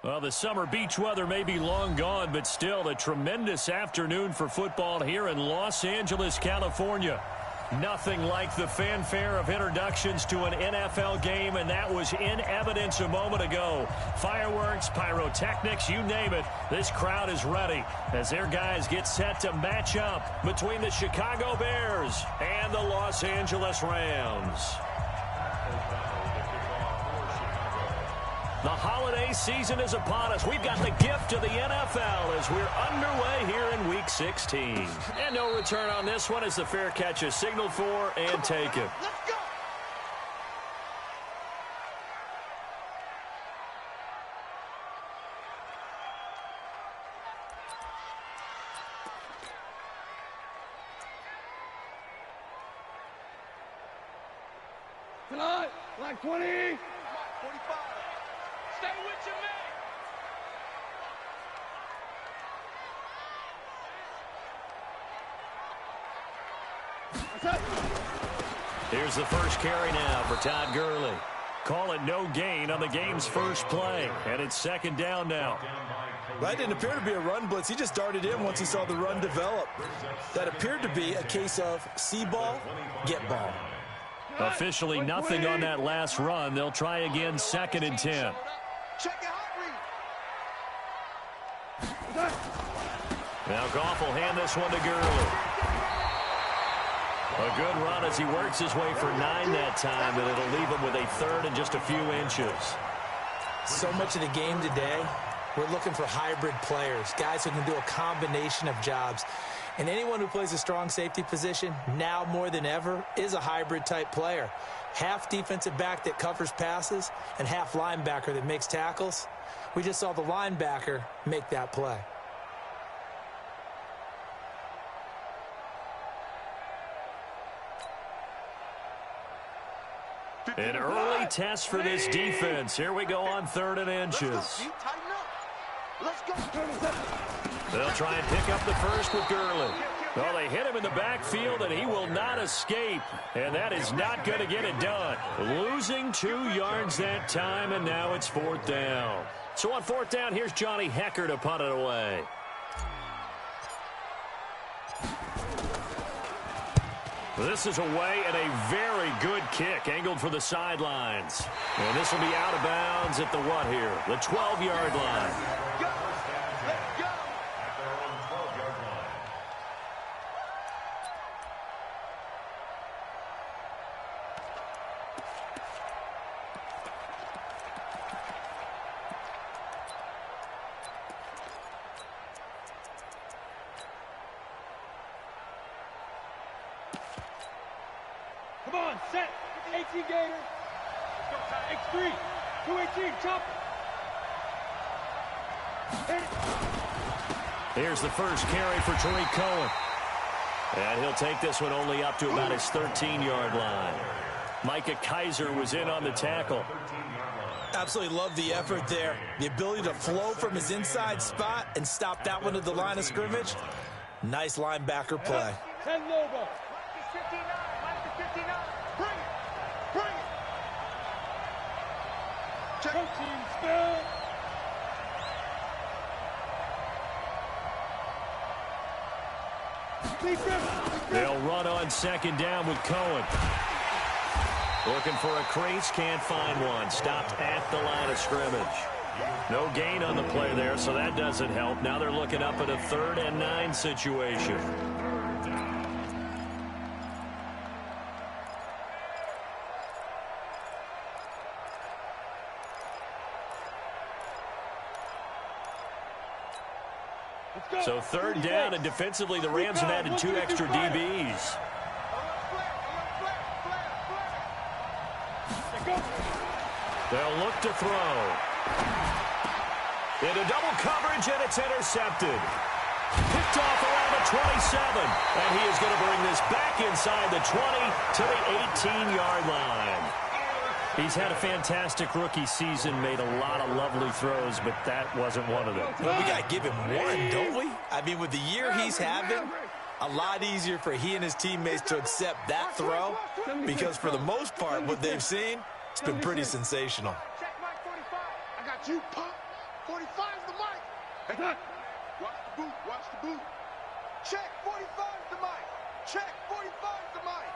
Well, the summer beach weather may be long gone, but still a tremendous afternoon for football here in Los Angeles, California. Nothing like the fanfare of introductions to an NFL game, and that was in evidence a moment ago. Fireworks, pyrotechnics, you name it. This crowd is ready as their guys get set to match up between the Chicago Bears and the Los Angeles Rams. The holiday season is upon us. We've got the gift of the NFL as we're underway here in Week 16. And no return on this one as the fair catch is signaled for and taken. Let's go. Tonight, like 20. 45. Stay with your man. Here's the first carry now for Todd Gurley. Call it no gain on the game's first play, and it's second down now. That didn't appear to be a run blitz. He just darted in once he saw the run develop. That appeared to be a case of see ball, get ball. Officially nothing on that last run. They'll try again, second and 10. Check it out, read. Now Goff will hand this one to Gurley. A good run as he works his way for 9 that time, and it'll leave him with a third and just a few inches. So much of the game today, we're looking for hybrid players, guys who can do a combination of jobs. And anyone who plays a strong safety position, now more than ever, is a hybrid-type player. Half defensive back that covers passes and half linebacker that makes tackles. We just saw the linebacker make that play. An early test for this defense. Here we go on 3rd and inches. Let's go. They'll try and pick up the first with Gurley. Well, they hit him in the backfield, and he will not escape. And that is not going to get it done. Losing 2 yards that time, and now it's 4th down. So on 4th down, here's Johnny Hecker to punt it away. This is away and a very good kick angled for the sidelines. And this will be out of bounds at the what here? The 12-yard line. Come on, set. 18 Gator. X3. 218, chop. Here's the first carry for Tariq Cohen. And he'll take this one only up to about his 13-yard line. Micah Kaiser was in on the tackle. Absolutely love the effort there. The ability to flow from his inside spot and stop that one at the line of scrimmage. Nice linebacker play. 10 Lobo. 59. Bring it. Bring it. Check. Coaching spell. They'll run on second down with Cohen. Looking for a crease, can't find one. Stopped at the line of scrimmage. No gain on the play there, so that doesn't help. Now they're looking up at a 3rd and 9 situation. So 3rd down, and defensively the Rams have added 2 extra DBs. They'll look to throw. Into double coverage, and it's intercepted. Picked off around the 27, and he is going to bring this back inside the 20 to the 18-yard line. He's had a fantastic rookie season, made a lot of lovely throws, but that wasn't one of them. Well, we got to give him one, don't we? I mean, with the year he's having, a lot easier for he and his teammates to accept that throw because for the most part, what they've seen, it's been pretty sensational. Check my 45. I got you, pop. 45's the mic. Hey, watch the boot, watch the boot. Check, 45's the mic. Check, 45's the mic.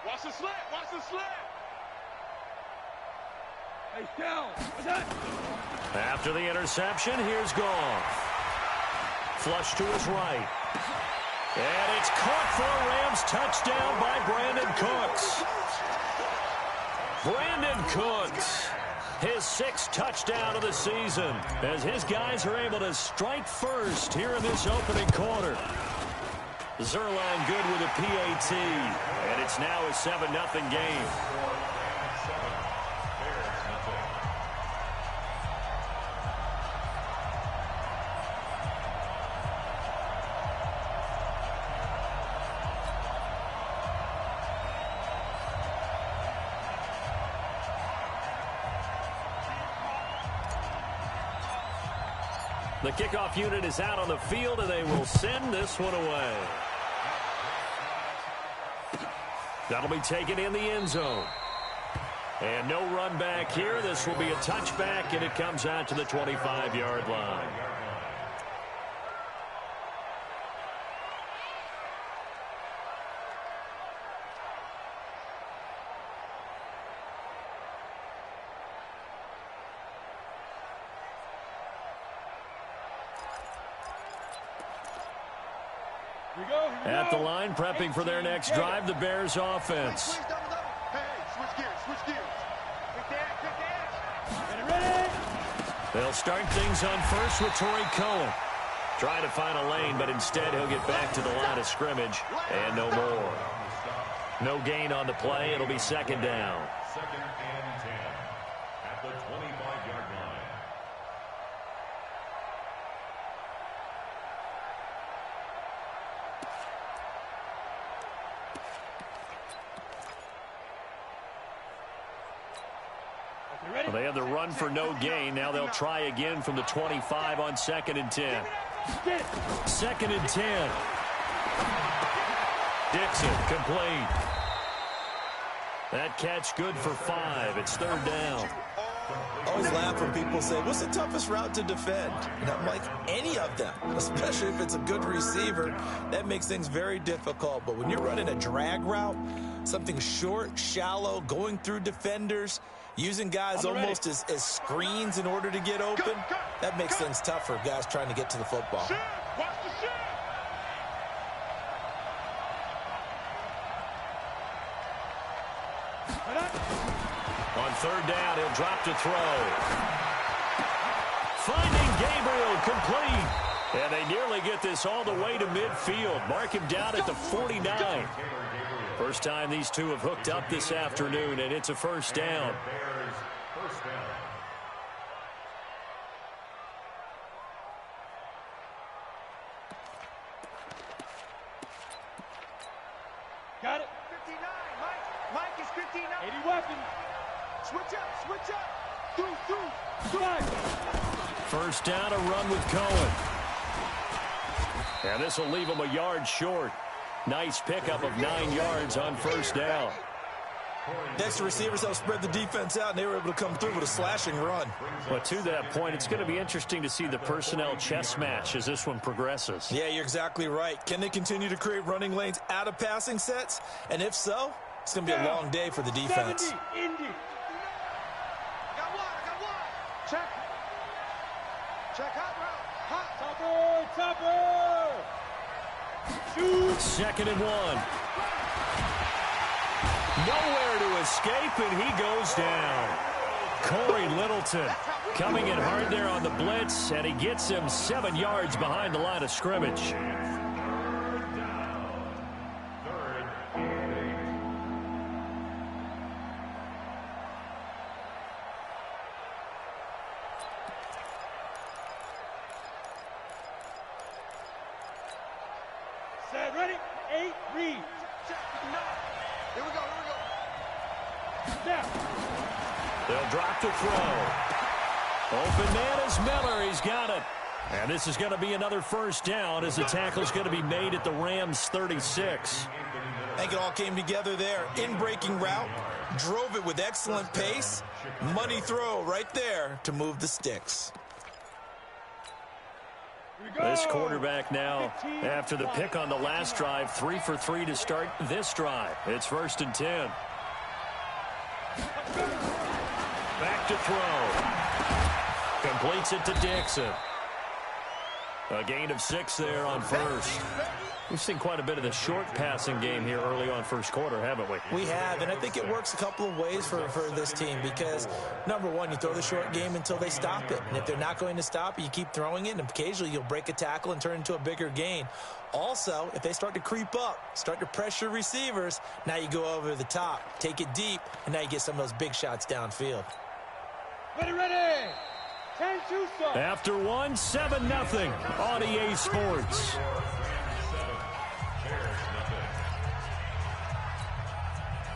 Watch the slant, watch the slant. Hey, down. After the interception, here's Goff. Flush to his right. And it's caught for a Rams touchdown by Brandon Cooks. Brandon Cooks, his 6th touchdown of the season, as his guys are able to strike first here in this opening quarter. Zerline good with a PAT, and it's now a 7-0 game. The kickoff unit is out on the field, and they will send this one away. That'll be taken in the end zone. And no run back here. This will be a touchback, and it comes out to the 25-yard line. At the line, prepping for their next drive, the Bears offense. Hey, switch gears, switch gears. Quick Ready? They'll start things on first with Torrey Cohen. Trying to find a lane, but instead he'll get back to the line of scrimmage. And no more. No gain on the play. It'll be 2nd down. 2nd and 10 at the 25-yard line. Well, they have the run for no gain. Now they'll try again from the 25 on 2nd and 10. 2nd and 10. Dixon complete. That catch good for 5. It's 3rd down. I always laugh when people say, what's the toughest route to defend? And I'm like, any of them, especially if it's a good receiver. That makes things very difficult. But when you're running a drag route, something short, shallow, going through defenders, using guys almost as screens in order to get open, that makes things tough for guys trying to get to the football. Watch the shit. On 3rd down, he'll drop to throw. Finding Gabriel complete. And they nearly get this all the way to midfield. Mark him down at the 49. First time these two have hooked up this afternoon, and it's a 1st down. Got it. 59, Mike is 59. 80 weapons. Switch up. Through. Drive. 1st down, a run with Cohen. And this will leave him a yard short. Nice pickup of 9 yards on 1st down. Next, the receivers help spread the defense out, and they were able to come through with a slashing run. But to that point, it's going to be interesting to see the personnel chess match as this one progresses. Yeah, you're exactly right. Can they continue to create running lanes out of passing sets? And if so, it's going to be a long day for the defense. 70, Indy. I got one. Check. Hot route. Topper. Shoot. 2nd and 1. Nowhere to escape, and he goes down. Corey Littleton coming in hard there on the blitz, and he gets him 7 yards behind the line of scrimmage. Set, ready? 8, read. Here we go. Snap. They'll drop to throw. Open man is Miller. He's got it. And this is going to be another 1st down as the tackle's going to be made at the Rams 36. I think it all came together there. In-breaking route, drove it with excellent pace. Money throw right there to move the sticks. This quarterback now, after the pick on the last drive, 3 for 3 to start this drive. It's 1st and 10. Back to throw. Completes it to Dixon. A gain of 6 there on first. We've seen quite a bit of the short passing game here early on first quarter, haven't we? We have, and I think it works a couple of ways for this team because, number one, you throw the short game until they stop it. And if they're not going to stop it, you keep throwing it, and occasionally you'll break a tackle and turn it into a bigger gain. Also, if they start to creep up, start to pressure receivers, now you go over the top, take it deep, and now you get some of those big shots downfield. Ready. 10-2 start. After one, 7-0 on EA Sports.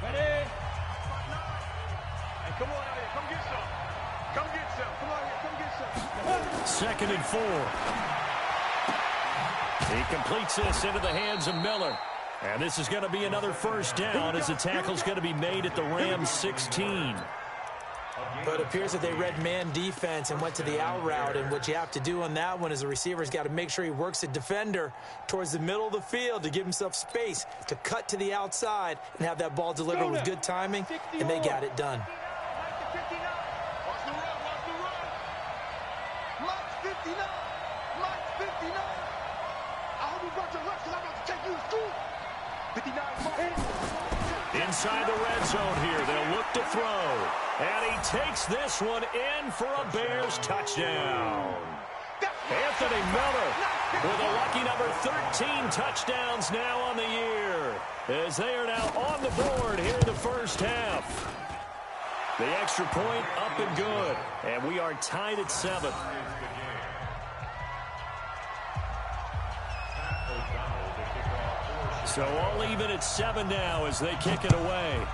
Ready. Hey, come on out here. Come get some. Come get some. Come on here. Come get some. 2nd and 4. He completes this into the hands of Miller. And this is going to be another first down as the tackle's going to be made at the Rams 16. But it appears that they read man defense and went to the out route. And what you have to do on that one is the receiver's got to make sure he works the defender towards the middle of the field to give himself space to cut to the outside and have that ball delivered with good timing, and they got it done. Watch the run. Watch the run. Mike's 59. Mike's 59. I hope you brought your lunch because I'm about to take you to school. 59 Mike. Inside the red zone here, they'll look to throw. And he takes this one in for a Bears touchdown. Anthony Miller with a lucky number 13 touchdowns now on the year, as they are now on the board here in the first half. The extra point up and good, and we are tied at 7. So all even at 7 now as they kick it away.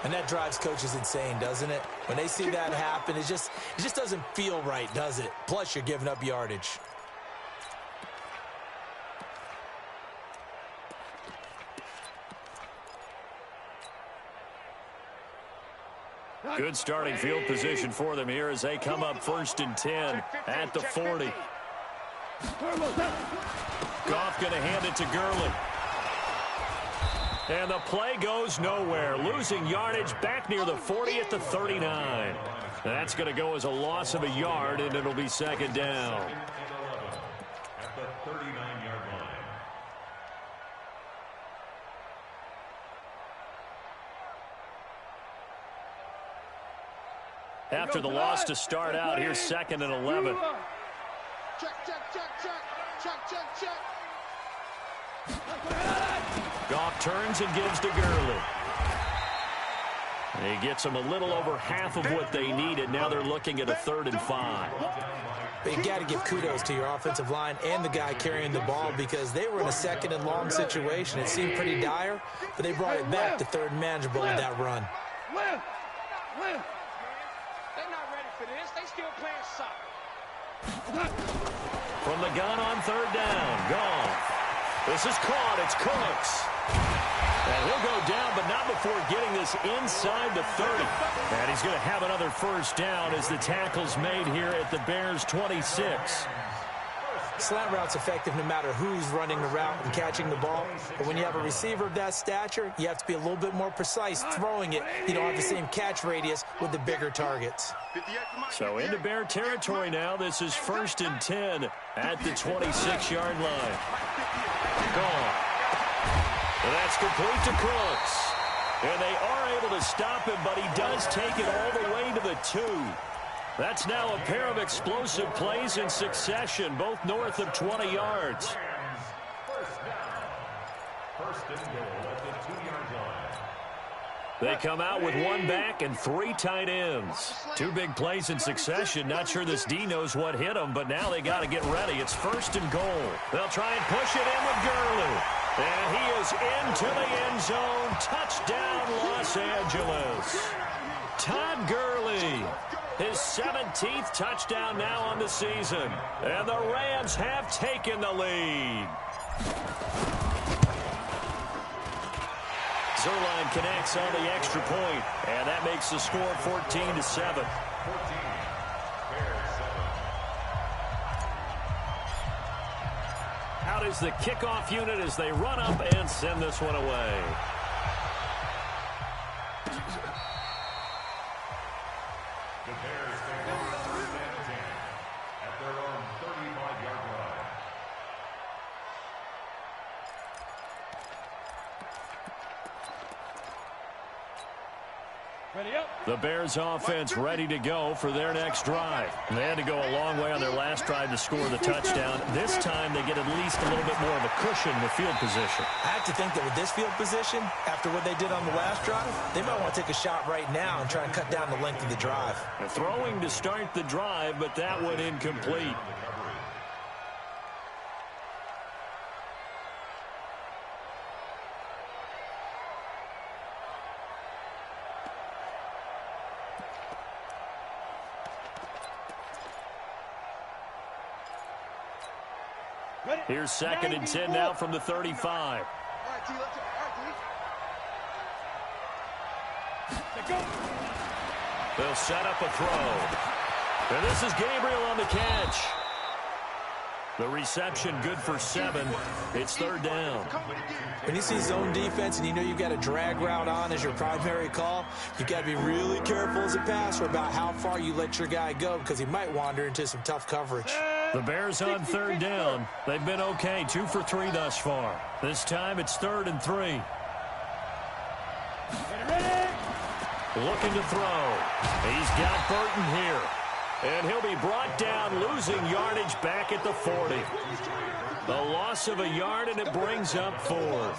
And that drives coaches insane, doesn't it? When they see that happen, it just doesn't feel right, does it? Plus, you're giving up yardage. Good starting field position for them here as they come up 1st and 10 at the 40. Goff going to hand it to Gurley. And the play goes nowhere. Losing yardage back near the 40 at the 39. That's going to go as a loss of a yard, and it'll be 2nd down. At the 39-yard line. After the loss to start out, here's 2nd and 11. Check, check, check, check. Check, check, check. Goff turns and gives to Gurley. He gets them a little over half of what they needed. Now they're looking at a 3rd and 5. But you got to give kudos to your offensive line and the guy carrying the ball because they were in a 2nd and long situation. It seemed pretty dire, but they brought it back to 3rd and manageable with that run. Left. They're not ready for this. They still playing soccer. From the gun on 3rd down. Goff. This is caught. It's Cooks. And he'll go down, but not before getting this inside the 30. And he's going to have another first down as the tackle's made here at the Bears' 26. Slant route's effective no matter who's running the route and catching the ball. But when you have a receiver of that stature, you have to be a little bit more precise throwing it. You don't have the same catch radius with the bigger targets. So into Bear territory now. This is 1st and 10 at the 26-yard line. Gone. And that's complete to Cooks. And they are able to stop him, but he does take it all the way to the 2. That's now a pair of explosive plays in succession, both north of 20 yards. First and goal at the 2-yard line. They come out with 1 back and 3 tight ends. 2 big plays in succession. Not sure this D knows what hit them, but now they got to get ready. It's 1st and goal. They'll try and push it in with Gurley. And he is into the end zone. Touchdown, Los Angeles. Todd Gurley. His 17th touchdown now on the season. And the Rams have taken the lead. Zerline connects on the extra point, and that makes the score 14-7. Out is the kickoff unit as they run up and send this one away. The Bears take over first and 10 at their own 35-yard line. Ready up. The Bears offense ready to go for their next drive. They had to go a long way on their last drive to score the touchdown. This time they get at least a little bit more of a cushion with field position. I have to think that with this field position, after what they did on the last drive, they might want to take a shot right now and try and cut down the length of the drive. Throwing to start the drive, but that one incomplete. Here's 2nd and 10 now from the 35. All right, T, let's go. They'll set up a throw. And this is Gabriel on the catch. The reception good for 7. It's 3rd down. When you see zone defense and you know you've got a drag route on as your primary call, you've got to be really careful as a passer about how far you let your guy go because he might wander into some tough coverage. The Bears on 3rd down. They've been okay, 2 for 3 thus far. This time it's 3rd and 3. Looking to throw. He's got Burton here. And he'll be brought down, losing yardage back at the 40. The loss of a yard, and it brings up 4th.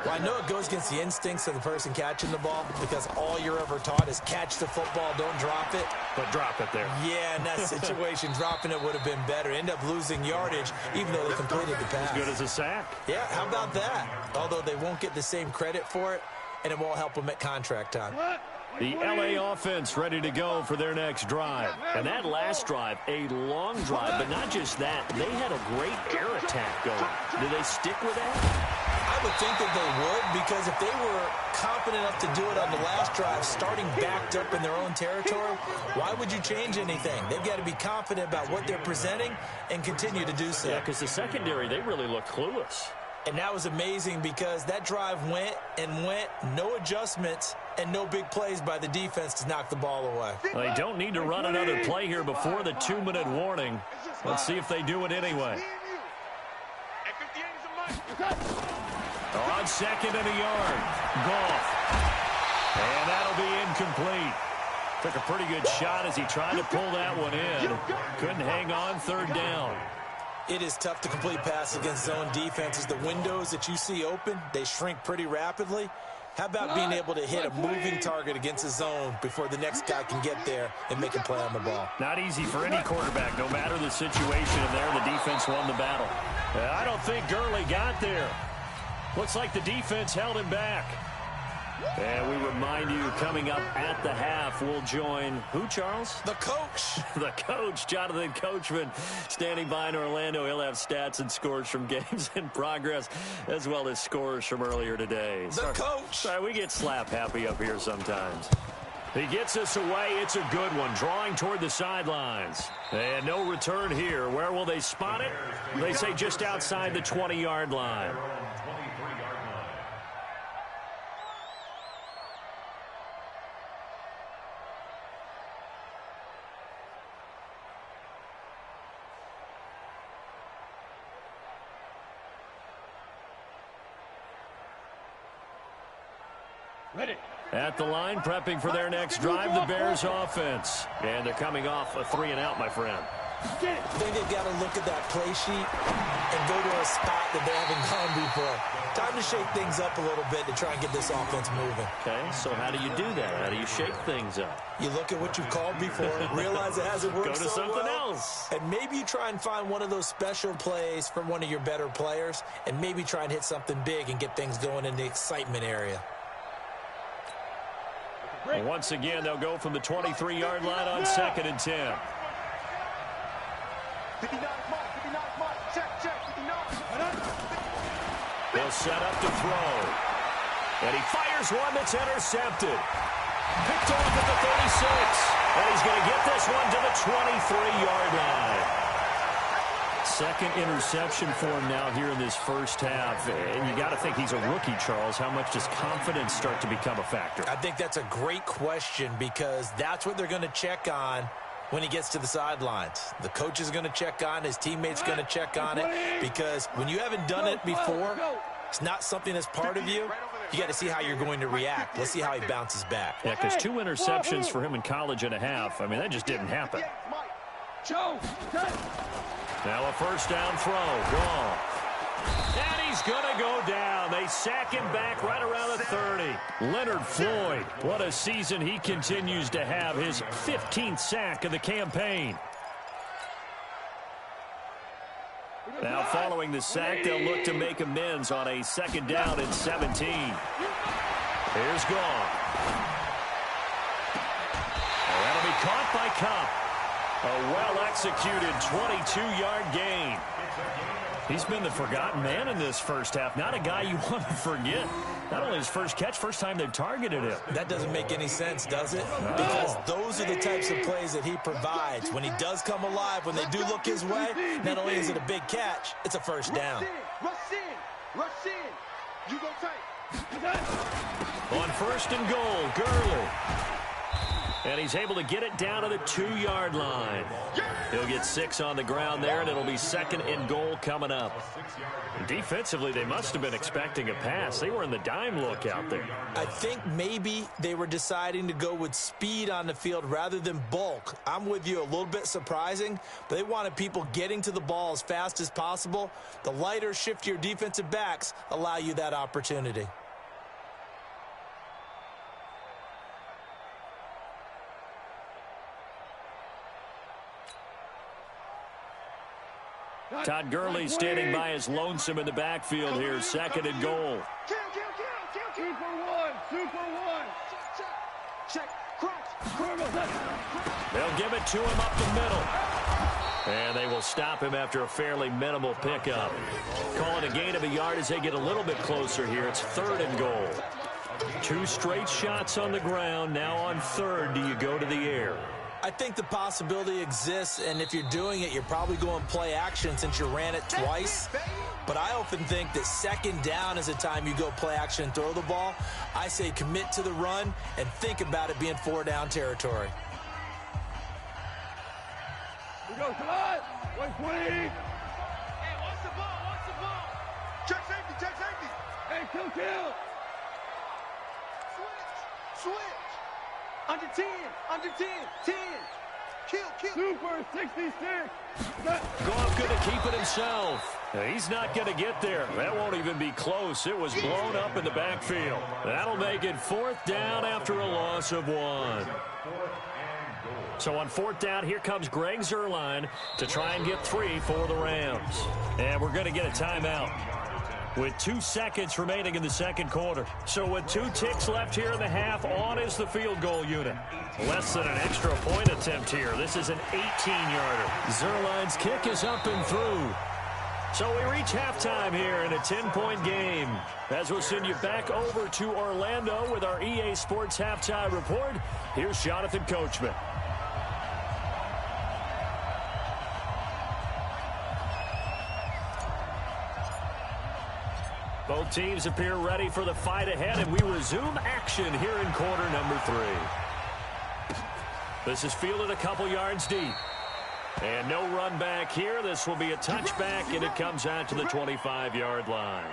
Well, I know it goes against the instincts of the person catching the ball because all you're ever taught is catch the football, don't drop it. But drop it there. Yeah, in that situation, dropping it would have been better. End up losing yardage, even though they completed the pass. As good as a sack. Yeah, how about that? Although they won't get the same credit for it, and it won't help them at contract time. The LA offense ready to go for their next drive. And that last drive, a long drive, but not just that. They had a great air attack going. Do they stick with that? I would think that they would, because if they were confident enough to do it on the last drive, starting backed up in their own territory, why would you change anything? They've got to be confident about what they're presenting and continue to do so. Yeah, because the secondary, they really look clueless. And that was amazing because that drive went and went, no adjustments, and no big plays by the defense to knock the ball away. Well, they don't need to run another play here before the 2-minute warning. Let's see if they do it anyway. On 2nd and a yard. Goff. And that'll be incomplete. Took a pretty good shot as he tried to pull that one in. Couldn't hang on, 3rd down. It is tough to complete passes against zone defenses. The windows that you see open, they shrink pretty rapidly. How about being able to hit a moving target against a zone before the next guy can get there and make a play on the ball? Not easy for any quarterback, no matter the situation. And there, the defense won the battle. I don't think Gurley got there. Looks like the defense held him back. And we remind you, coming up at the half, we'll join who, Charles? The coach. The coach, Jonathan Coachman, standing by in Orlando. He'll have stats and scores from games in progress, as well as scores from earlier today. The coach. Sorry, we get slap happy up here sometimes. He gets us away. It's a good one, drawing toward the sidelines. And no return here. Where will they spot it? They say just outside the 20-yard line. Ready. At the line, prepping for their next drive, the Bears offense. And they're coming off a 3-and-out, my friend. I think they've got to look at that play sheet and go to a spot that they haven't gone before. Time to shake things up a little bit to try and get this offense moving. Okay, so how do you do that? How do you shake things up? You look at what you've called before, realize it hasn't worked Go to so something well, else. and maybe you try and find one of those special plays from one of your better players, and maybe try and hit something big and get things going in the excitement area. Well, once again, they'll go from the 23-yard line on 2nd and 10. 59 mark, check, 59. They'll set up to throw. And he fires one that's intercepted. Picked off at the 36. And he's going to get this one to the 23-yard line. Second interception for him now here in this first half. And you got to think he's a rookie, Charles. How much does confidence start to become a factor? I think that's a great question because that's what they're going to check on when he gets to the sidelines. The coach is going to check on, his teammates going to check on it, because when you haven't done it before, it's not something that's part of you. You got to see how you're going to react. Let's see how he bounces back. Yeah, because 2 interceptions for him in college and a half. I mean, that just didn't happen. Now a first down throw. Gone. And he's going to go down. They sack him back right around the 30. Leonard Floyd, what a season he continues to have. His 15th sack of the campaign. Now following the sack, they'll look to make amends on a second down and 17. Here's Gone. And that'll be caught by Kopp. A well-executed 22-yard gain. He's been the forgotten man in this first half. Not a guy you want to forget. Not only his first catch, first time they've targeted him. That doesn't make any sense, does it? No. Because those are the types of plays that he provides. When he does come alive, when they do look his way, not only is it a big catch, it's a first down. Rush in. You go tight. On first and goal, Gurley. And he's able to get it down to the 2-yard line. He'll get 6 on the ground there, and it'll be second and goal coming up. Defensively, they must have been expecting a pass. They were in the dime look out there. I think maybe they were deciding to go with speed on the field rather than bulk. I'm with you, a little bit surprising, but they wanted people getting to the ball as fast as possible. The lighter, shiftier defensive backs allow you that opportunity. Todd Gurley standing by as lonesome in the backfield here. Second and goal. Kill. 2 for 1. 2 for 1. Check. Crunch. They'll give it to him up the middle. And they will stop him after a fairly minimal pickup. Calling a gain of a yard as they get a little bit closer here. It's third and goal. 2 straight shots on the ground. Now on third, do you go to the air? I think the possibility exists, and if you're doing it, you're probably going play action since you ran it twice. But I often think that second down is a time you go play action and throw the ball. I say commit to the run and think about it being 4-down territory. We go, come on. 120. Hey, watch the ball. Check safety. Hey, kill. Switch. Under 10. 10. Kill. Super 66. Goff going to keep it himself. He's not going to get there. That won't even be close. It was blown up in the backfield. That'll make it 4th down after a loss of 1. So on 4th down, here comes Greg Zuerlein to try and get 3 for the Rams. And we're going to get a timeout with 2 seconds remaining in the second quarter. So with 2 ticks left here in the half, on is the field goal unit. Less than an extra point attempt here. This is an 18-yarder. Zuerlein's kick is up and through. So we reach halftime here in a 10-point game. As we'll send you back over to Orlando with our EA Sports Halftime Report, here's Jonathan Coachman. Both teams appear ready for the fight ahead, and we resume action here in quarter number 3. This is fielded a couple yards deep. And no run back here. This will be a touchback, and it comes out to the 25-yard line.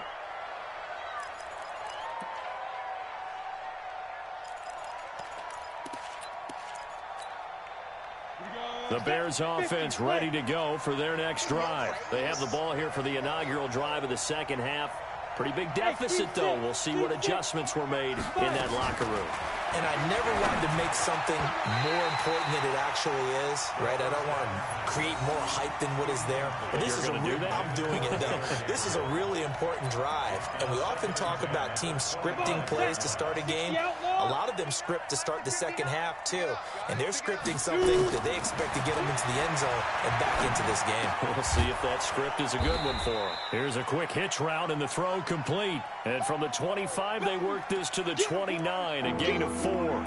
The Bears offense ready to go for their next drive. They have the ball here for the inaugural drive of the second half. Pretty big deficit, though. We'll see what adjustments were made in that locker room. And I never wanted to make something more important than it actually is, right? I don't want to create more hype than what is there. But this is I'm doing it, though. This is a really important drive. And we often talk about teams scripting plays to start a game. A lot of them script to start the second half, too. And they're scripting something that they expect to get them into the end zone and back into this game. We'll see if that script is a good one for them. Here's a quick hitch route, and the throw complete. And from the 25, they work this to the 29, a gain of 4.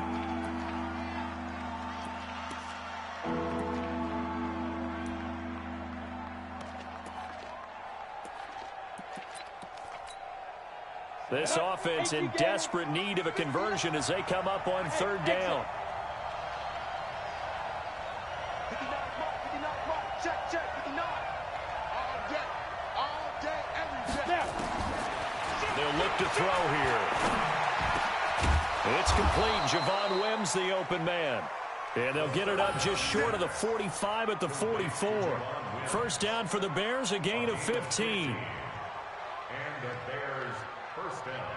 This offense in desperate need of a conversion as they come up on 3rd down. 59 mark, check, 59. All day, every day. They'll look to throw here. It's complete. Javon Wims, the open man. And they'll get it up just short of the 45 at the 44. 1st down for the Bears, a gain of 15. And the Bears' 1st down.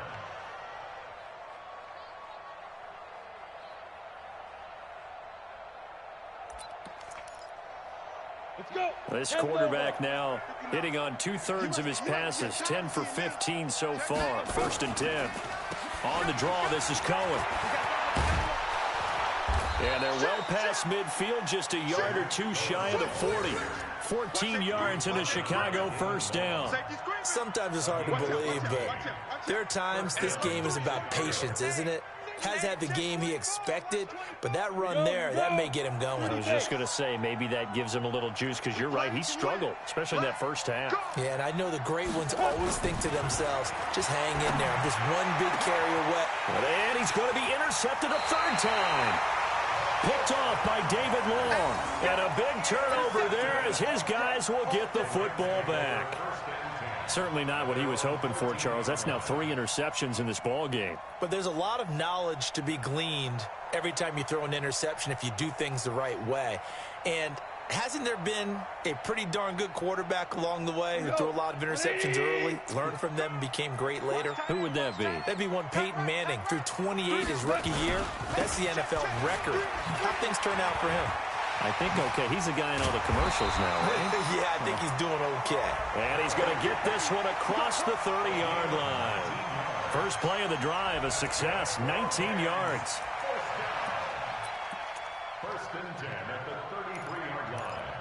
Let's go. This quarterback now hitting on 2/3 of his passes, 10 for 15 so far. 1st and 10. On the draw, this is Cohen. And they're well past midfield, just a yard or 2 shy of the 40. 14 yards in a Chicago 1st down. Sometimes it's hard to believe, but there are times this game is about patience, isn't it? Has had the game he expected, but that run there, that may get him going. I was just going to say, maybe that gives him a little juice, because you're right, he struggled, especially in that 1st half. Yeah, and I know the great ones always think to themselves, just hang in there. I'm just one big carry away. And he's going to be intercepted a 3rd time. Picked off by David Long. And a big turnover there as his guys will get the football back. Certainly not what he was hoping for, Charles. That's now 3 interceptions in this ball game. But there's a lot of knowledge to be gleaned every time you throw an interception if you do things the right way. And hasn't there been a pretty darn good quarterback along the way who threw a lot of interceptions early, learned from them, and became great later? Who would that be? That'd be one Peyton Manning. Threw 28 his rookie year. That's the NFL record. How things turn out for him? I think okay. He's a guy in all the commercials now, right? Yeah, I think he's doing okay. And he's going to get this one across the 30-yard line. First play of the drive, a success, 19 yards. 1st and 10 at the 33-yard line.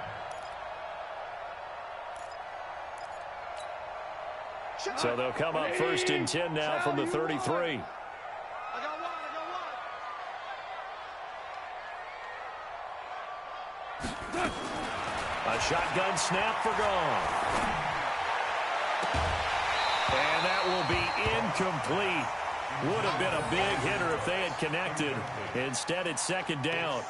So they'll come up 1st and 10 now from the 33. A shotgun snap for gone. And that will be incomplete. Would have been a big hitter if they had connected. Instead, it's 2nd down.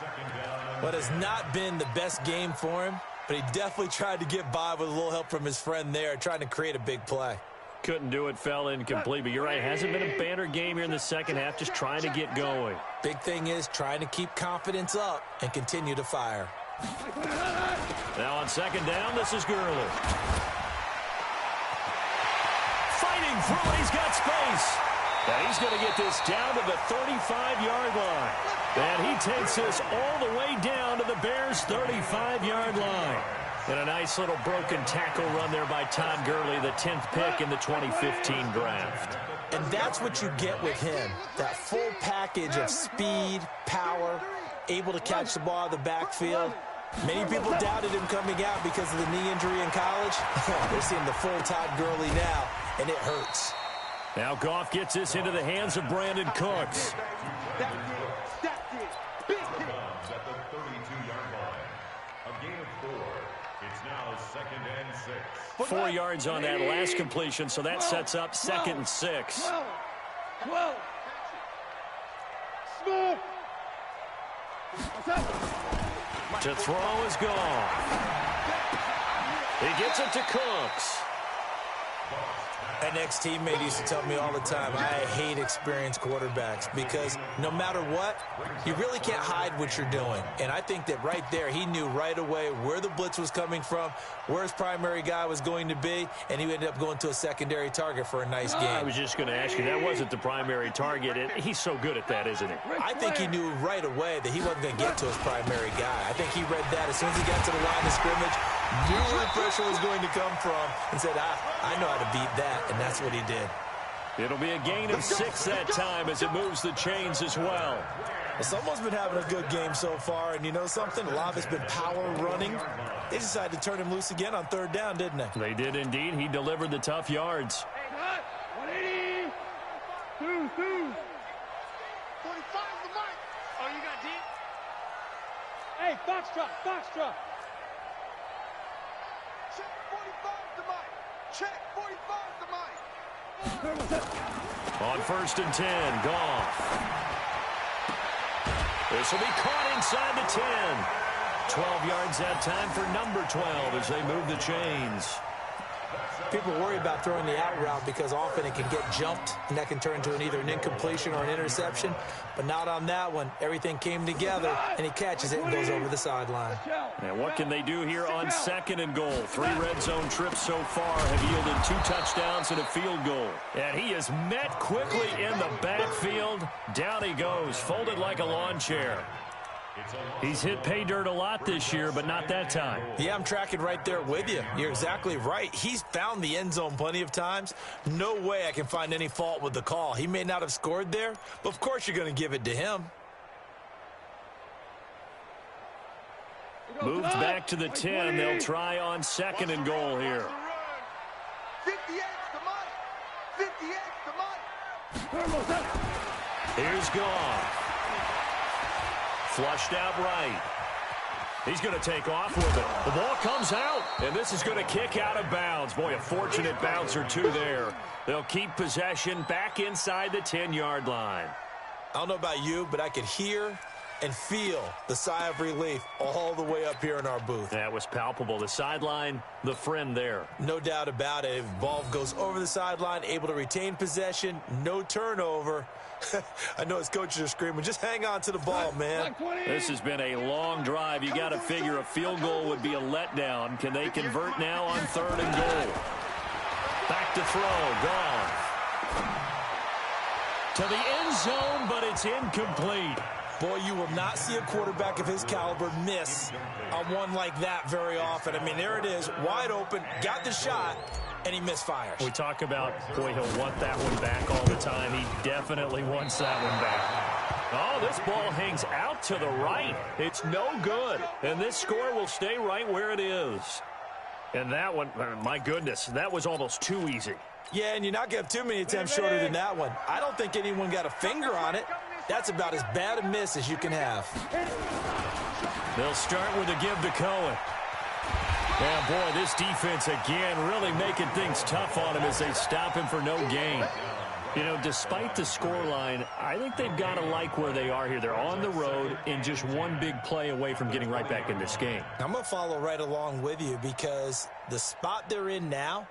But it's not been the best game for him, but he definitely tried to get by with a little help from his friend there, trying to create a big play. Couldn't do it, fell incomplete. But you're right, hasn't been a banner game here in the 2nd half, just trying to get going. Big thing is trying to keep confidence up and continue to fire. Now on 2nd down, this is Gurley. Fighting through it, he's got space. And he's going to get this down to the 35-yard line. And he takes this all the way down to the Bears' 35-yard line. And a nice little broken tackle run there by Todd Gurley, the 10th pick in the 2015 draft. And that's what you get with him, that full package of speed, power, able to catch the ball out of the backfield. Many people doubted him coming out because of the knee injury in college. They're seeing the full Todd Gurley now, and it hurts. Now Goff gets this into the hands of Brandon Cooks. At the 32-yard line. A gain of 4. It's now 2nd and 6. 4 yards on that last completion, so that sets up 2nd and 6. 12. Smooth. To throw is gone. He gets it to Cooks. An ex-teammate used to tell me all the time, I hate experienced quarterbacks because no matter what, you really can't hide what you're doing. And I think that right there, he knew right away where the blitz was coming from, where his primary guy was going to be, and he ended up going to a secondary target for a nice game. I was just going to ask you, that wasn't the primary target. He's so good at that, isn't he? I think he knew right away that he wasn't going to get to his primary guy. I think he read that as soon as he got to the line of scrimmage, knew where the pressure was going to come from, and said, I know how to beat that, and that's what he did. It'll be a gain of 6 that time as it moves the chains as well. Well, someone's been having a good game so far, and you know something? A lot of it's been power running. They decided to turn him loose again on 3rd down, didn't they? They did indeed. He delivered the tough yards. two. 45's the mic. Oh, you got deep? Hey, foxtrot, foxtrot. Check 45's the mic. Check 45's the mic. On 1st and 10, Goff. This will be caught inside the 10. 12 yards that time for number 12 as they move the chains. People worry about throwing the out route because often it can get jumped, and that can turn into either an incompletion or an interception. But not on that one. Everything came together, and he catches it and goes over the sideline. And what can they do here on 2nd and goal? 3 red zone trips so far have yielded 2 touchdowns and a field goal. And he is met quickly in the backfield. Down he goes, folded like a lawn chair. He's hit pay dirt a lot this year, but not that time. Yeah, I'm tracking right there with you. You're exactly right. He's found the end zone plenty of times. No way I can find any fault with the call. He may not have scored there, but of course you're going to give it to him. Moved back to the 10. They'll try on 2nd and goal here. 58's the mic. 58's the mic. Here's Goff. Flushed out right. He's going to take off with it. The ball comes out, and this is going to kick out of bounds. Boy, a fortunate bounce or two there. They'll keep possession back inside the 10-yard line. I don't know about you, but I could hear and feel the sigh of relief all the way up here in our booth. That was palpable. The sideline, the friend there. No doubt about it. If the ball goes over the sideline, able to retain possession, no turnover. I know his coaches are screaming, just hang on to the ball, man. This has been a long drive. You got to figure a field goal would be a letdown. Can they convert now on 3rd and goal? Back to throw. Goff. To the end zone, but it's incomplete. Boy, you will not see a quarterback of his caliber miss on one like that very often. I mean, there it is, wide open, got the shot, and he misfires. We talk about, boy, he'll want that one back all the time. He definitely wants that one back. Oh, this ball hangs out to the right. It's no good. And this score will stay right where it is. And that one, my goodness, that was almost too easy. Yeah, and you're not going to have too many attempts shorter than that one. I don't think anyone got a finger on it. That's about as bad a miss as you can have. They'll start with a give to Cohen. Yeah, boy, this defense again really making things tough on him as they stop him for no gain. You know, despite the scoreline, I think they've got to like where they are here. They're on the road and just one big play away from getting right back in this game. I'm going to follow right along with you because the spot they're in now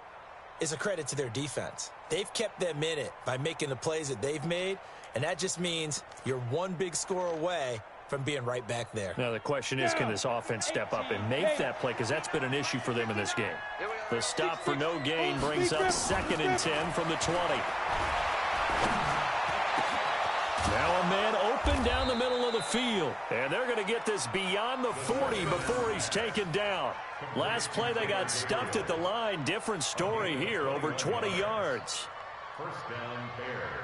is a credit to their defense. They've kept them in it by making the plays that they've made, and that just means you're one big score away from being right back there. Now, the question is, can this offense step up and make that play? Because that's been an issue for them in this game. The stop for no gain brings up 2nd and 10 from the 20. Now a man open down the middle of the field. And they're going to get this beyond the 40 before he's taken down. Last play, they got stuffed at the line. Different story here, over 20 yards. First down, Bears.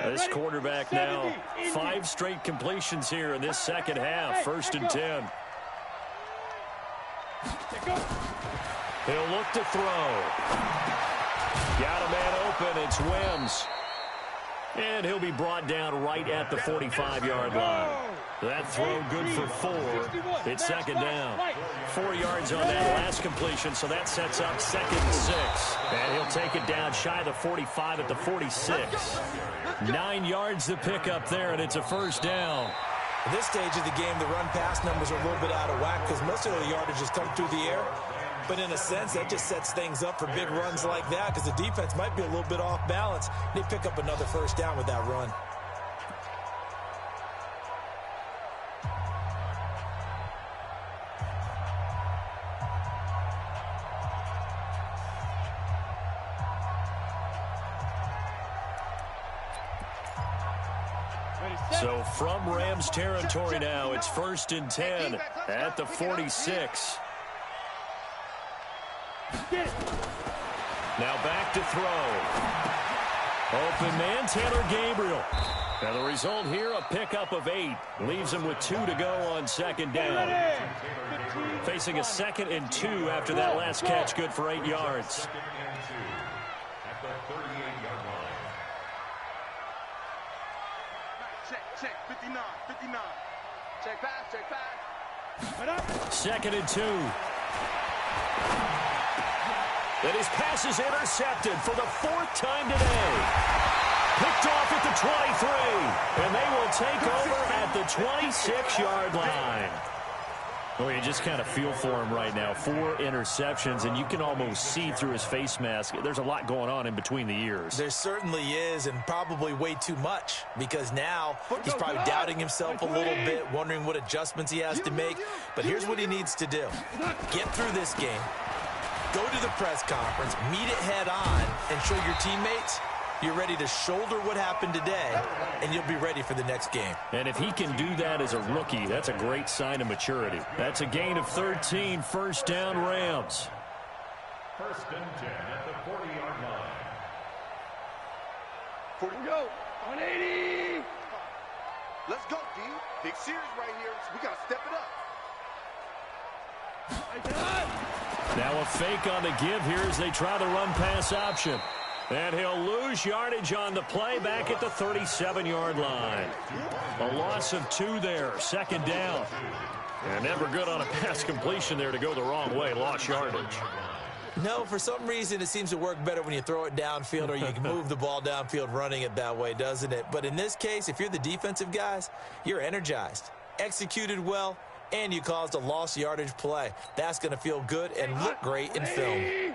This quarterback now, 5 straight completions here in this second half. 1st and 10. He'll look to throw. Got a man open. It's Wims. And he'll be brought down right at the 45-yard line. That throw good for 4. It's 2nd down. 4 yards on that last completion, so that sets up 2nd and 6. And he'll take it down shy of the 45 at the 46. 9 yards to pick up there, and it's a 1st down. At this stage of the game, the run-pass numbers are a little bit out of whack because most of the yardage has come through the air. But in a sense, that just sets things up for big runs like that because the defense might be a little bit off balance. They pick up another 1st down with that run. So from Rams territory now, it's 1st and 10 at the 46. Now back to throw. Open man, Taylor Gabriel. Now the result here, a pickup of 8. Leaves him with 2 to go on 2nd down. Facing a 2nd and 2 after that last catch, good for 8 yards. Check, 59, 59. Check pass. Second and 2. And his pass is intercepted for the 4th time today. Picked off at the 23. And they will take over at the 26-yard line. Well, you just kind of feel for him right now. 4 interceptions, and you can almost see through his face mask. There's a lot going on in between the ears. There certainly is, and probably way too much, because now he's probably doubting himself a little bit, wondering what adjustments he has to make. But here's what he needs to do. Get through this game, go to the press conference, meet it head on, and show your teammates you're ready to shoulder what happened today, and you'll be ready for the next game. And if he can do that as a rookie, that's a great sign of maturity. That's a gain of 13, first down Rams. First and 10 at the 40-yard line. 40 go. 180. Let's go, D. Big series right here. So we got to step it up. Now a fake on the give here as they try the run-pass option. And he'll lose yardage on the play back at the 37-yard line. A loss of 2 there, second down. And never good on a pass completion there to go the wrong way, lost yardage. No, for some reason it seems to work better when you throw it downfield or you can move the ball downfield running it that way, doesn't it? But in this case, if you're the defensive guys, you're energized, executed well, and you caused a lost yardage play. That's going to feel good and look great in film. Hey,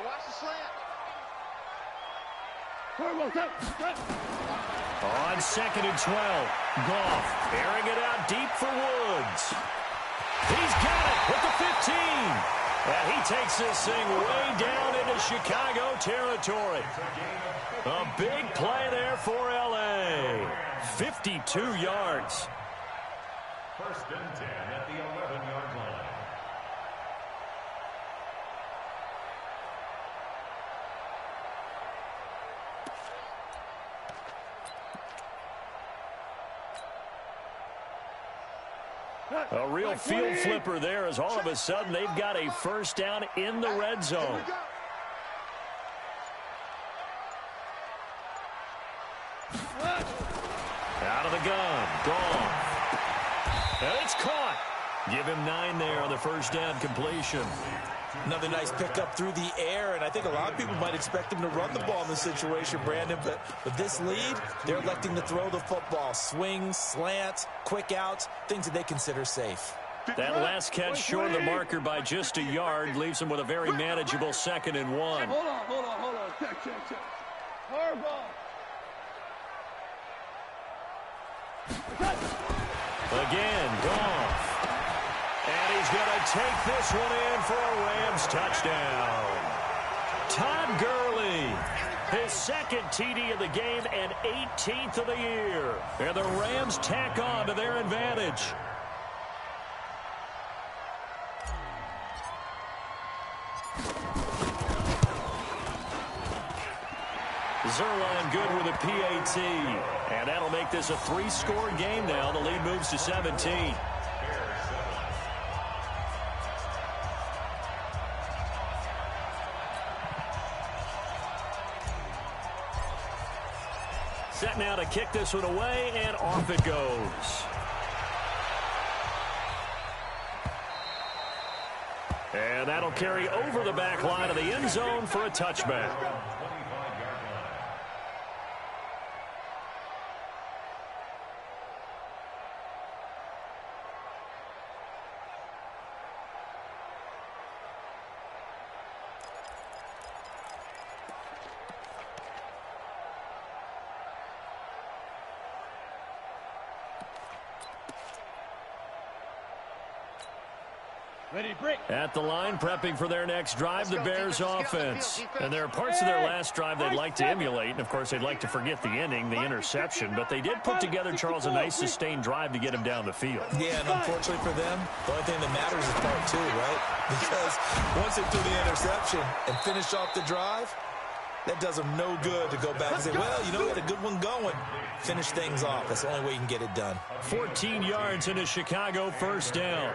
watch the slant. On second and 12, Goff airing it out deep for Woods. He's got it with the 15. And he takes this thing way down into Chicago territory. A big play there for L.A. 52 yards. First and 10 at the 11-yard line. A real field flipper there as all of a sudden they've got a first down in the red zone. Out of the gun. Gone. And it's caught. Give him 9 there on the first down completion. Another nice pickup through the air, and I think a lot of people might expect him to run the ball in this situation, Brandon, but with this lead, they're electing to throw the football. Swings, slants, quick outs, things that they consider safe. That last catch short of the marker by just a yard leaves them with a very manageable 2nd and 1. Hold on. Check. Hard ball. Again, Goff. And he's going to take this one in for a Rams touchdown. Todd Gurley, his 2nd TD of the game and 18th of the year. And the Rams tack on to their advantage. Zerline good with a PAT. And that'll make this a 3-score game now. The lead moves to 17. Set now to kick this one away, and off it goes. And that'll carry over the back line of the end zone for a touchback. At the line, prepping for their next drive, the Bears offense. And there are parts of their last drive they'd like to emulate. And, of course, they'd like to forget the ending, the interception. But they did put together, Charles, a nice sustained drive to get him down the field. Yeah, and unfortunately for them, the only thing that matters is part 2, right? Because once they threw the interception and finished off the drive, that does them no good to go back and say, well, you know, we had a good one going. Finish things off. That's the only way you can get it done. 14 yards into Chicago, first down.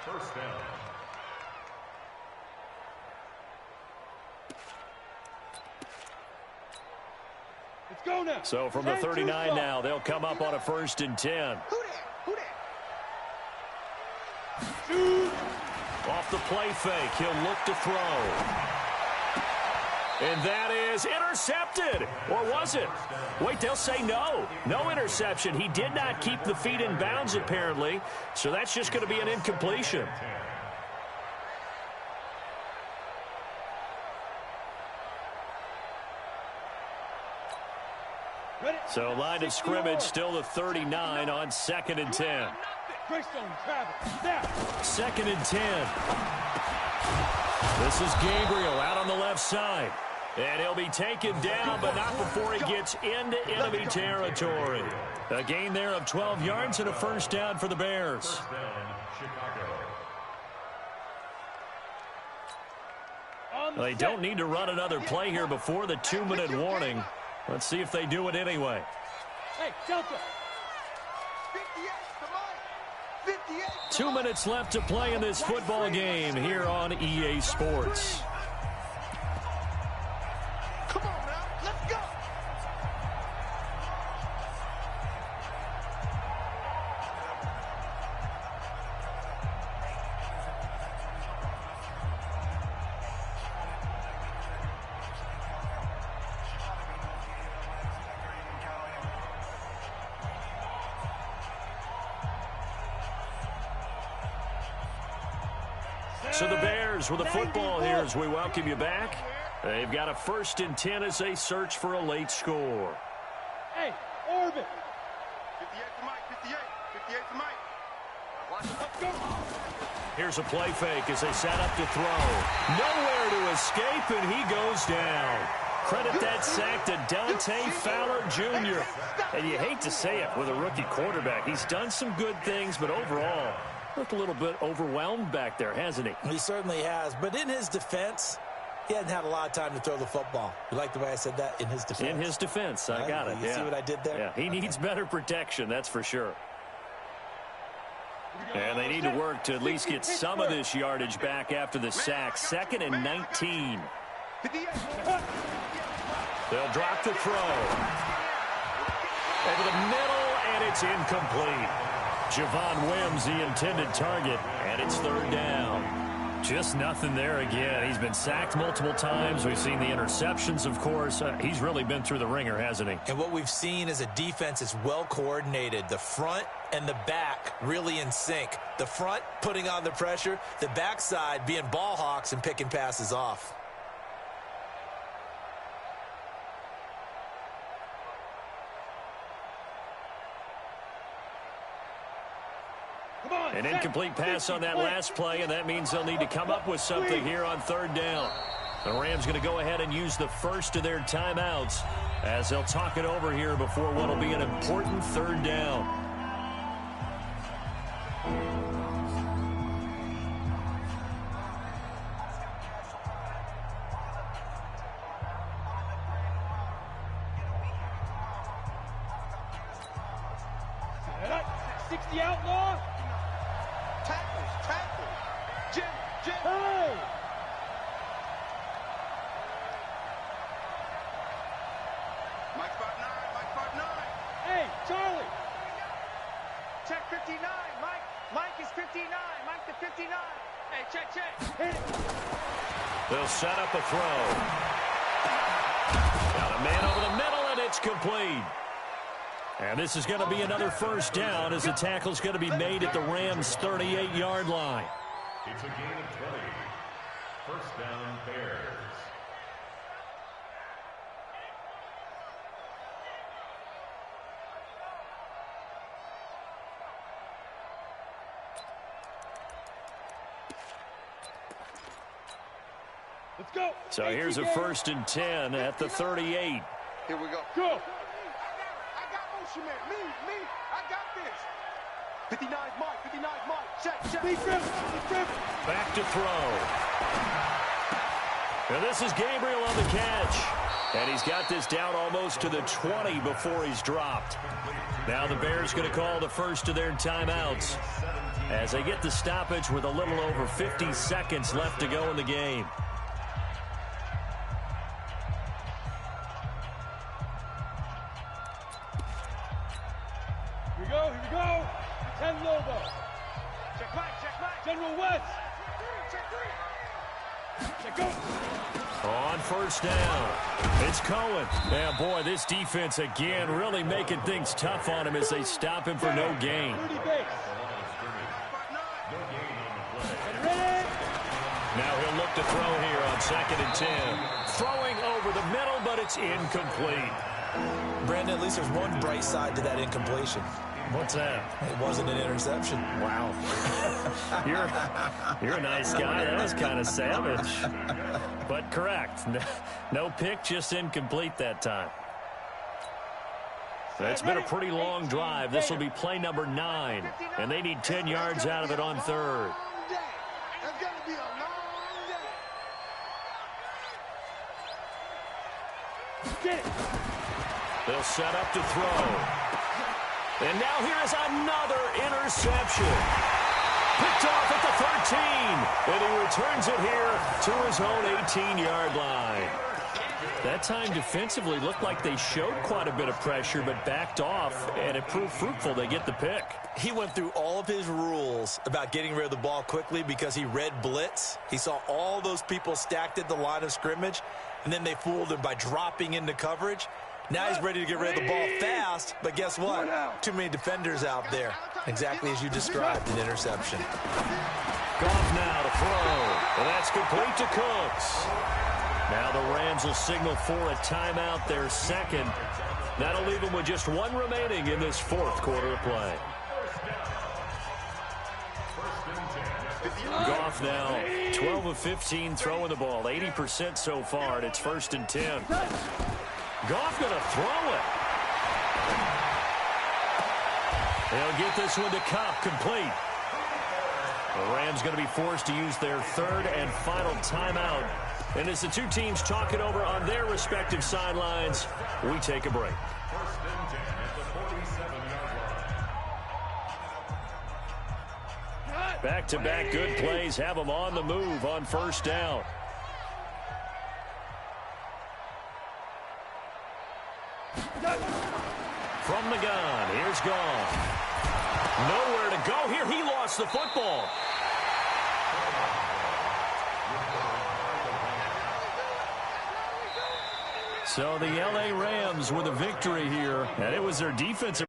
First down. Go now. So from the 39 now, they'll come up on a 1st and 10. Who that? Who that? Shoot. Off the play fake, he'll look to throw. And that is intercepted. Or was it? Wait, they'll say no. No interception. He did not keep the feet in bounds, apparently. So that's just going to be an incompletion. So line of scrimmage still the 39 on 2nd and 10. 2nd and 10. This is Gabriel out on the left side. And he'll be taken down, but not before he gets into enemy territory. A gain there of 12 yards and a 1st down for the Bears. First down, Chicago. Well, they don't need to run another play here before the 2-minute warning. Let's see if they do it anyway. Hey, Delta. 2 minutes left to play in this football game here on EA Sports. Come on now, let's go. So the Bears with a football here as we welcome you back. They've got a 1st and 10 as they search for a late score. Hey, orbit. 58 to Mike, 58. 58 to Mike. Watch it. Let's go. Here's a play fake as they set up to throw. Nowhere to escape, and he goes down. Credit that sack to Dante Fowler Jr. And you hate to say it with a rookie quarterback. He's done some good things, but overall, looked a little bit overwhelmed back there, hasn't he? He certainly has. But in his defense, he hasn't had a lot of time to throw the football. You like the way I said that? In his defense. In his defense. I got it. You see what I did there? Yeah, he needs better protection, that's for sure. And they need to work to at least get some of this yardage back after the sack. 2nd and 19. They'll drop the throw. Over the middle, and it's incomplete. Javon Wims, the intended target, and it's 3rd down. Just nothing there again. He's been sacked multiple times. We've seen the interceptions, of course. He's really been through the ringer, hasn't he? And what we've seen is a defense that's well coordinated. The front and the back really in sync. The front putting on the pressure, the backside being ball hawks and picking passes off. An incomplete pass on that last play, and that means they'll need to come up with something here on 3rd down. The Rams going to go ahead and use the first of their timeouts as they'll talk it over here before what will be an important 3rd down. Outlaw. Tackles. Jim. Hey. Mike spot 9. Hey, Charlie. Check 59. Mike is 59. Mike to 59. Hey, check. Hit it. They'll set up a throw. Got a man over the middle, and it's complete. And this is going to be another 1st down as the tackle's going to be made at the Rams' 38-yard line. It's a gain of 20. First down, Bears. Let's go. So here's a 1st and 10 at the 38. Here we go. Go. I got motion man. Me. I got this. 59 Mike. Check. Be driven. Back to throw. And this is Gabriel on the catch. And he's got this down almost to the 20 before he's dropped. Now the Bears going to call the first of their timeouts as they get the stoppage with a little over 50 seconds left to go in the game. to go. 10 logo. Check back, check back. General West. Check go. On first down, it's Cohen. Yeah, boy, this defense again really making things tough on him as they stop him for no gain. 30 base. Now he'll look to throw here on 2nd and 10. Throwing over the middle, but it's incomplete. Brandon, at least there's one bright side to that incompletion. What's that? It wasn't an interception. Wow. You're a nice guy. That was kind of savage. But correct. No pick, just incomplete that time. It's been a pretty long drive. This will be play number 9. And they need 10 yards out of it on 3rd. That's going to be a long day. Get it. They'll set up to throw. And now here is another interception. Picked off at the 13. And he returns it here to his own 18-yard line. That time defensively looked like they showed quite a bit of pressure but backed off, and it proved fruitful. They get the pick. He went through all of his rules about getting rid of the ball quickly because he read blitz. He saw all those people stacked at the line of scrimmage, and then they fooled him by dropping into coverage. Now he's ready to get rid of the ball fast, but guess what? Too many defenders out there. Exactly as you described, an interception. Goff now to throw, and that's complete to Cooks. Now the Rams will signal for a timeout, their second. That'll leave them with just one remaining in this 4th quarter of play. Goff now 12 of 15 throwing the ball, 80% so far, and it's 1st and 10. Goff going to throw it. They'll get this one to Kupp, complete. The Rams going to be forced to use their 3rd and final timeout. And as the two teams talk it over on their respective sidelines, we take a break. Back-to-back good plays have them on the move on 1st down. From the gun, here's Goff. Nowhere to go here. He lost the football. So the L.A. Rams with a victory here, and it was their defensive